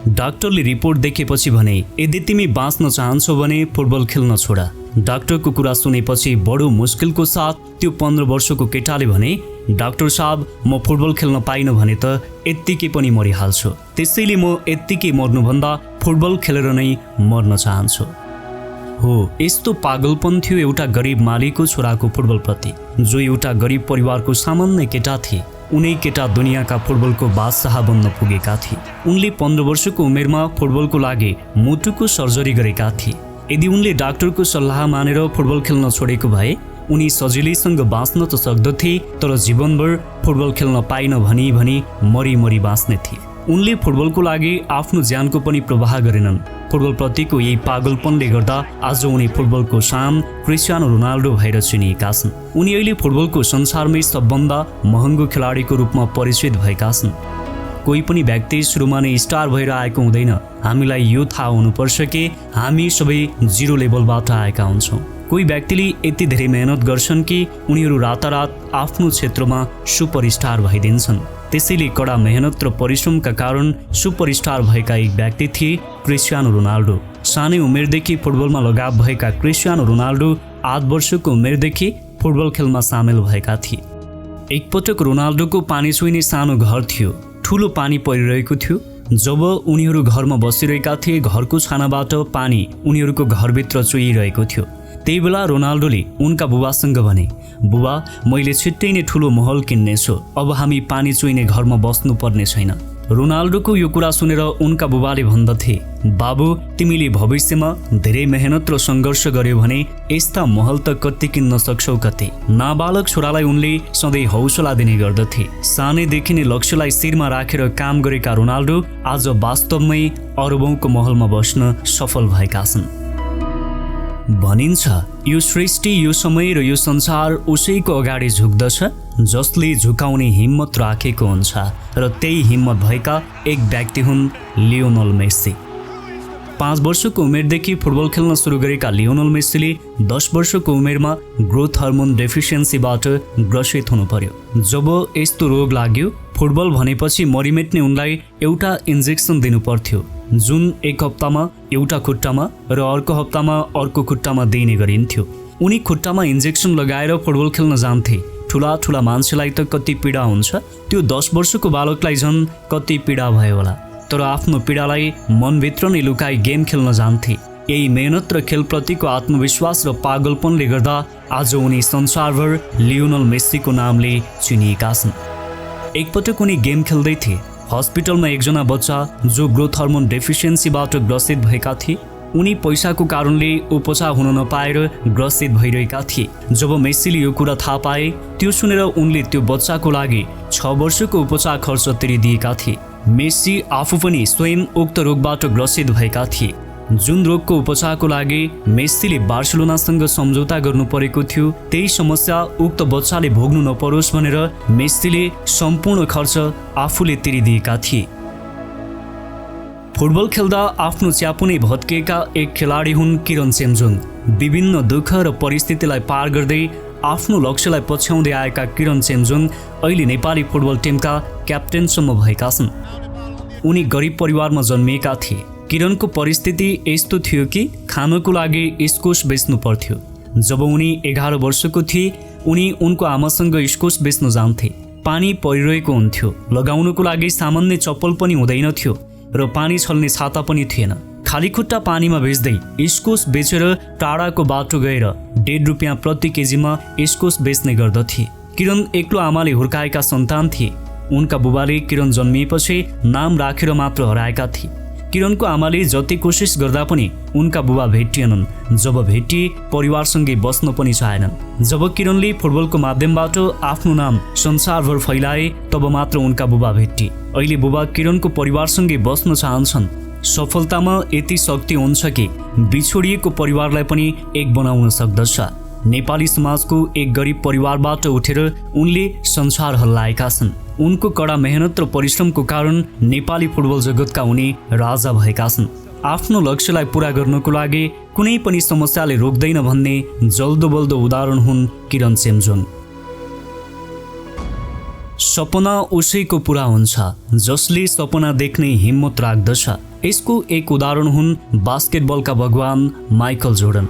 डाक्टरले रिपोर्ट देखेपछि भने यदि तिमी बाँच्न चाहन्छौ भने फुटबल खेल्न छोडा। डाक्टरको कुरा सुनेपछि बडो मुस्किलको साथ त्यो 15 वर्षको केटाले भने, डाक्टर साहब म फुटबल खेल्न पाइन भने त यत्तिकै पनि मरिहाल्छु, त्यसैले म यत्तिकै मर्नुभन्दा फुटबल खेलेर नै मर्न चाहन्छु। हो, यस्तो पागलपन थियो एउटा गरिब मालीको छोराको फुटबलप्रति, जो एउटा गरिब परिवारको सामान्य केटा थिए। उनै केटा दुनियाँका फुटबलको बादशाह बन्न पुगेका थिए। उनले 15 वर्षको उमेरमा फुटबलको लागि मुटुको सर्जरी गरेका थिए। यदि उनले डाक्टरको सल्लाह मानेर फुटबल खेल्न छोडेको भए उनी सजिलैसँग बाँच्न त सक्दथे, तर जीवनभर फुटबल खेल्न पाइन भनी मरी बाँच्ने थिए। उनले फुटबलको लागि आफ्नो ज्यानको पनि प्रवाह गरेनन्। फुटबलप्रतिको यही पागलपनले गर्दा आज उनी फुटबलको शान क्रिस्टियानो रोनाल्डो भएर चिनिएका छन्। उनी अहिले फुटबलको संसारमै सबभन्दा महँगो खेलाडीको रूपमा परिचित भएका छन्। कोही पनि व्यक्ति सुरुमा नै स्टार भएर आएको हुँदैन। हामीलाई यो थाहा हुनुपर्छ कि हामी सबै जिरो लेभलबाट आएका हुन्छौँ। कोही व्यक्तिले यति धेरै मेहनत गर्छन् कि उनीहरू रातारात आफ्नो क्षेत्रमा सुपरस्टार भइदिन्छन्। त्यसैले कडा मेहनत र परिश्रमका कारण सुपरस्टार भएका एक व्यक्ति थिए क्रिस्टियानो रोनाल्डो। सानै उमेरदेखि फुटबलमा लगाव भएका क्रिस्टियानो रोनाल्डो 8 वर्षको उमेरदेखि फुटबल खेलमा सामेल भएका थिए। एकपटक रोनाल्डोको पानी छुइने सानो घर थियो। ठुलो पानी परिरहेको थियो। जब उनीहरू घरमा बसिरहेका थिए, घरको छानाबाट पानी उनीहरूको घरभित्र चुहिरहेको थियो। त्यही बेला रोनाल्डोले उनका बुबासँग भने, बुबा मैले छिट्टै नै ठुलो महल किन्नेछु, अब हामी पानी चुहिने घरमा बस्नुपर्ने छैन। रोनाल्डोको यो कुरा सुनेर उनका बुबाले भन्दथे, बाबु तिमीले भविष्यमा धेरै मेहनत र सङ्घर्ष गर्यो भने यस्ता महल त कति किन्न सक्छौ कति। नाबालक छोरालाई उनले सधैँ हौसला दिने गर्दथे। सानैदेखि नै लक्ष्यलाई शिरमा राखेर काम गरेका रोनाल्डो आज वास्तवमै अरबौंको महलमा बस्न सफल भएका छन्। भनिन्छ यो सृष्टि, यो समय र यो संसार उसैको अगाडि झुक्दछ जसले झुकाउने हिम्मत राखेको हुन्छ, र त्यही हिम्मत भएका एक व्यक्ति हुन् लियोनल मेस्सी। 5 वर्षको उमेरदेखि फुटबल खेल्न सुरु गरेका लियोनल मेस्सीले 10 वर्षको उमेरमा ग्रोथ हर्मोन डेफिसियन्सीबाट ग्रसित हुनु पर्यो। जब यस्तो रोग लाग्यो, फुटबल भनेपछि मरिमेट्ने उनलाई एउटा इन्जेक्सन दिनु पर्थ्यो, जुन एक हप्तामा एउटा खुट्टामा र अर्को हप्तामा अर्को खुट्टामा दिइने गरिन्थ्यो। उनी खुट्टामा इन्जेक्सन लगाएर फुटबल खेल्न जान्थे। ठुला मान्छेलाई त कति पीडा हुन्छ, त्यो 10 वर्षको बालकलाई झन् कति पीडा भयो होला। तर आफ्नो पीडालाई मनभित्र नै लुकाई गेम खेल्न जान्थे। यही मेहनत र खेलप्रतिको आत्मविश्वास र पागलपनले गर्दा आज उनी संसारभर लियोनल मेस्सीको नामले चिनिएका छन्। एकपटक उनी गेम खेल्दै थिए। हस्पिटलमा एकजना बच्चा जो ग्रोथ हर्मोन डेफिसियन्सीबाट ग्रसित भएका थिए, उनी पैसाको कारणले उपचार हुन नपाएर ग्रसित भइरहेका थिए। जब मेस्सीले यो कुरा थाहा पाए, त्यो सुनेर उनले त्यो बच्चाको लागि 6 वर्षको उपचार खर्च तिरिदिएका थिए। मेस्सी आफू पनि स्वयं उक्त रोगबाट ग्रसित भएका थिए। जुन रोगको उपचारको लागि मेस्सीले बार्सिलोनासँग सम्झौता गर्नु परेको थियो, त्यही समस्या उक्त बच्चाले भोग्नु नपरोस् भनेर मेस्सीले सम्पूर्ण खर्च आफूले तिरिदिएका थिए। फुटबल खेल्दा आफ्नो च्यापुनै भत्किएका एक खेलाडी हुन् किरण चेम्जोङ। विभिन्न दुःख र परिस्थितिलाई पार गर्दै आफ्नो लक्ष्यलाई पछ्याउँदै आएका किरण चेम्जोङ अहिले नेपाली फुटबल टिमका क्याप्टेनसम्म भएका छन्। उनी गरिब परिवारमा जन्मिएका थिए। किरणको परिस्थिति यस्तो थियो कि खानको लागि इस्कुस बेच्नु पर्थ्यो। जब उनी 11 वर्षको थिए, उनी उनको आमासँग इस्कुस बेच्न जान्थे। पानी परिरहेको हुन्थ्यो, लगाउनको लागि सामान्य चप्पल पनि हुँदैन थियो र पानी छल्ने छाता पनि थिएन। खाली खुट्टा पानीमा भिज्दै इस्कुस बेचेर टाढाको बाटो गएर 1.5 रुपियाँ प्रति केजीमा इस्कुस बेच्ने गर्दथे। किरण एक्लो आमाले हुर्काएका सन्तान थिए। उनका बुबाले किरण जन्मिएपछि नाम राखेर मात्र हराएका थिए। किरणको आमाले जति कोसिस गर्दा पनि उनका बुबा भेटिएनन्। जब भेटिए, परिवारसँगै बस्न पनि चाहेनन्। जब किरणले फुटबलको माध्यमबाट आफ्नो नाम संसारभर फैलाए, तब मात्र उनका बुबा भेटिए। अहिले बुबा किरणको परिवारसँगै बस्न चाहन्छन्। सफलतामा यति शक्ति हुन्छ कि बिछोडिएको परिवारलाई पनि एक बनाउन सक्दछ। नेपाली समाजको एक गरिब परिवारबाट उठेर उनले संसार हल्लाएका छन्। उनको कडा मेहनत र परिश्रमको कारण नेपाली फुटबल जगतका उनी राजा भएका छन्। आफ्नो लक्ष्यलाई पूरा गर्नको लागि कुनै पनि समस्याले रोक्दैन भन्ने जल्दो बल्दो उदाहरण हुन् किरण चेम्जोङ। सपना उसैको पुरा हुन्छ जसले सपना देख्ने हिम्मत राख्दछ। यसको एक उदाहरण हुन् बास्केटबलका भगवान माइकल जोर्डन।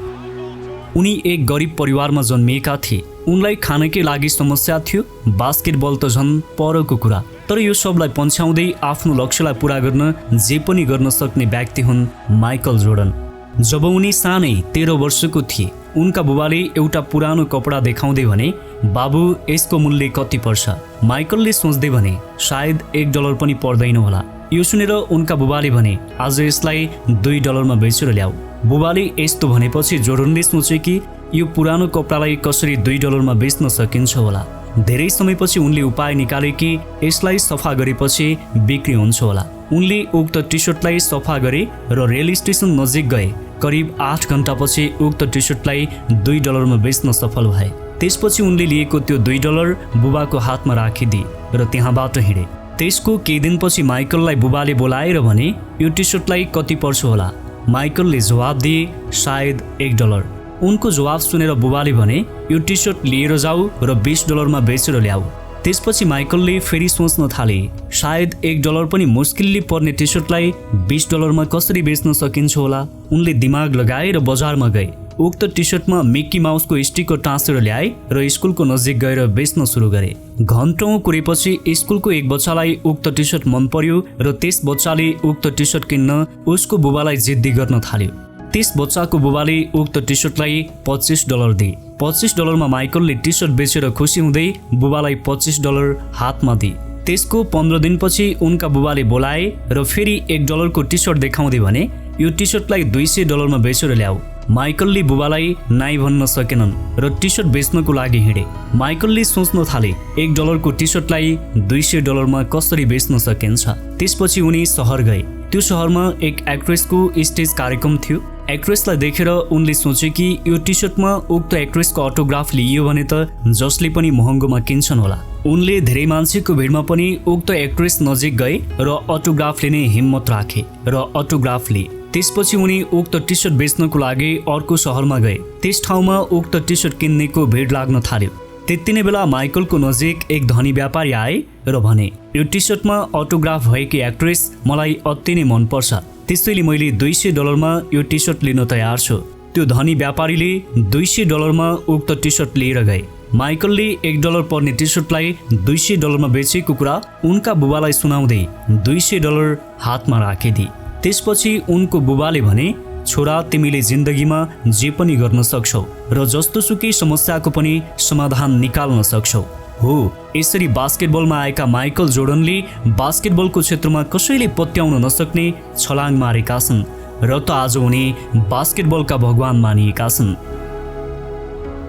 उनी एक गरिब परिवारमा जन्मिएका थिए। उनलाई खानकै लागि समस्या थियो। बास्केटबल त झन् परको कुरा। तर यो सबलाई पन्छ्याउँदै आफ्नो लक्ष्यलाई पूरा गर्न जे पनि गर्न सक्ने व्यक्ति हुन् माइकल जोर्डन। जब उनी सानै 13 वर्षको थिए, उनका बुबाले एउटा पुरानो कपडा देखाउँदै भने, बाबु यसको मूल्य कति पर्छ? माइकलले सोच्दै भने, सायद $1 पनि पर्दैन होला। यो सुनेर उनका बुबाले भने, आज यसलाई $2 बेचेर ल्याऊ। बुबाले यस्तो भनेपछि जोर्डनले सोचे कि यो पुरानो कपडालाई कसरी $2 बेच्न सकिन्छ होला। धेरै समयपछि उनले उपाय निकाले कि यसलाई सफा गरेपछि बिक्री हुन्छ होला। उनले उक्त टी सर्टलाई सफा गरे र रेल स्टेसन नजिक गए। करिब 8 घण्टापछि उक्त टी सर्टलाई $2 बेच्न सफल भए। त्यसपछि उनले लिएको त्यो $2 बुबाको हातमा राखिदिए र त्यहाँबाट हिँडे। त्यसको केही दिनपछि माइकललाई बुबाले बोलाएर भने, यो टी सर्टलाई कति पर्छ होला? माइकलले जवाब दिए, सायद $1। उनको जवाब सुनेर बुबाले भने, यो टी सर्ट लिएर जाऊ र $20 बेचेर ल्याऊ। त्यसपछि माइकलले फेरि सोच्न थाले, सायद $1 पनि मुस्किलले पर्ने टी सर्टलाई $20 कसरी बेच्न सकिन्छ होला। उनले दिमाग लगाएर बजारमा गए। उक्त टी सर्टमा मिक्की माउसको स्टिकर टाँसेर ल्याए र स्कुलको नजिक गएर बेच्न सुरु गरे। घन्टौं कुरेपछि स्कुलको एक बच्चालाई उक्त टी सर्ट मन पर्यो र त्यस बच्चाले उक्त टी सर्ट किन्न उसको बुबालाई जिद्दी गर्न थाल्यो। त्यस बच्चाको बुबाले उक्त टी सर्टलाई $25 दिए। $25 माइकलले टी सर्ट बेचेर खुसी हुँदै बुबालाई $25 हातमा दिए। त्यसको 15 दिनपछि उनका बुबाले बोलाए र फेरि $1 को टी सर्ट देखाउँदै भने, यो टी सर्टलाई $200 बेचेर ल्याऊ। माइकलले बुबालाई नाइ भन्न सकेनन् र टी सर्ट बेच्नको लागि हिँडे। माइकलले सोच्न थाले, $1 को टी सर्टलाई $200 कसरी बेच्न सकिन्छ। त्यसपछि उनी सहर गए। त्यो सहरमा एक एक्ट्रेसको स्टेज कार्यक्रम थियो। एक्ट्रेसलाई देखेर उनले सोचे कि यो टी सर्टमा उक्त एक्ट्रेसको अटोग्राफ लिइयो भने त जसले पनि महँगोमा किन्छन् होला। उनले धेरै मान्छेको भिडमा पनि उक्त एक्ट्रेस नजिक गए र अटोग्राफ लिने हिम्मत राखे र अटोग्राफ लिए। त्यसपछि उनी उक्त टी सर्ट बेच्नको लागि अर्को सहरमा गए। त्यस ठाउँमा उक्त टी सर्ट किन्नेको भिड लाग्न थाल्यो। त्यति नै बेला माइकलको नजिक एक धनी व्यापारी आए र भने, यो टी सर्टमा अटोग्राफ भएकी एक्ट्रेस मलाई अति नै मनपर्छ, त्यसैले मैले $200 यो टी सर्ट लिन तयार छु। त्यो धनी व्यापारीले $200 उक्त टी सर्ट लिएर गए। माइकलले $1 पर्ने टी सर्टलाई $200 बेचेको कुरा उनका बुबालाई सुनाउँदै $200 हातमा राखिदिए। त्यसपछि उनको बुबाले भने, छोरा तिमीले जिन्दगीमा जे पनि गर्न सक्छौ र जस्तोसुकै समस्याको पनि समाधान निकाल्न सक्छौ। हो, यसरी बास्केटबलमा आएका माइकल जोर्डनले बास्केटबलको क्षेत्रमा कसैले पत्याउन नसक्ने छलाङ मारेका छन् र त आज उनी बास्केटबलका भगवान मानिएका छन्।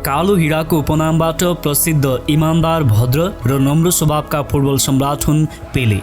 कालो हिराको उपनामबाट प्रसिद्ध इमानदार, भद्र र नम्र स्वभावका फुटबल सम्राट हुन् पेले।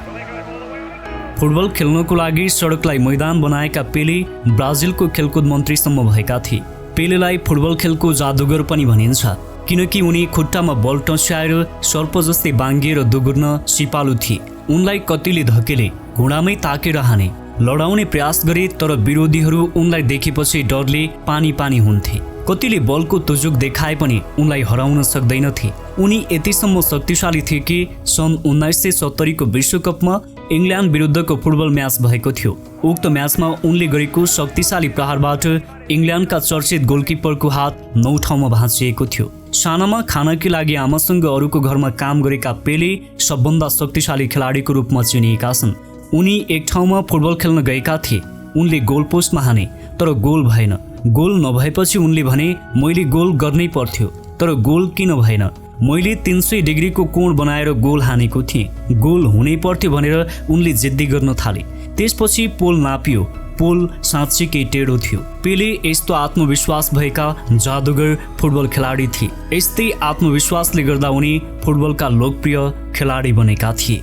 फुटबल खेल्नको लागि सडकलाई मैदान बनाएका पेले ब्राजिलको खेलकुद मन्त्रीसम्म भएका थिए। पेलेलाई फुटबल खेलको जादुगर पनि भनिन्छ, किनकि उनी खुट्टामा बल टस्याएर सर्प जस्तै बाङ्गिएर दुगुर्न सिपालु थिए। उनलाई कतिले धकेले, घुँडामै ताकेर हाने, लडाउने प्रयास गरे, तर विरोधीहरू उनलाई देखेपछि डरले पानी पानी हुन्थे। कतिले बलको तुजुक देखाए पनि उनलाई हराउन सक्दैनथे। उनी यतिसम्म शक्तिशाली थिए कि सन् 1970 को विश्वकपमा इङ्ल्यान्ड विरुद्धको फुटबल म्याच भएको थियो। उक्त म्याचमा उनले गरेको शक्तिशाली प्रहारबाट इङ्ल्यान्डका चर्चित गोलकिपरको हात 9 ठाउँमा भाँचिएको थियो। सानामा खानकै लागि आमासँग अरूको घरमा काम गरेका पेले सबभन्दा शक्तिशाली खेलाडीको रूपमा चिनिएका छन्। उनी एक ठाउँमा फुटबल खेल्न गएका थिए। उनले गोल पोस्टमा हाने, तर गोल भएन। गोल नभएपछि उनले भने, मैले गोल गर्नै पर्थ्यो, तर गोल किन भएन? मैले 300 डिग्रीको कोण बनाएर गोल हानेको थिएँ, गोल हुनै पर्थ्यो भनेर उनले जिद्दी गर्न थाले। त्यसपछि पोल नापियो, पोल साँच्चीकै टेढो थियो। पेले यस्तो आत्मविश्वास भएका जादुगर फुटबल खेलाडी थिए। यस्तै आत्मविश्वासले गर्दा उनी फुटबलका लोकप्रिय खेलाडी बनेका थिए।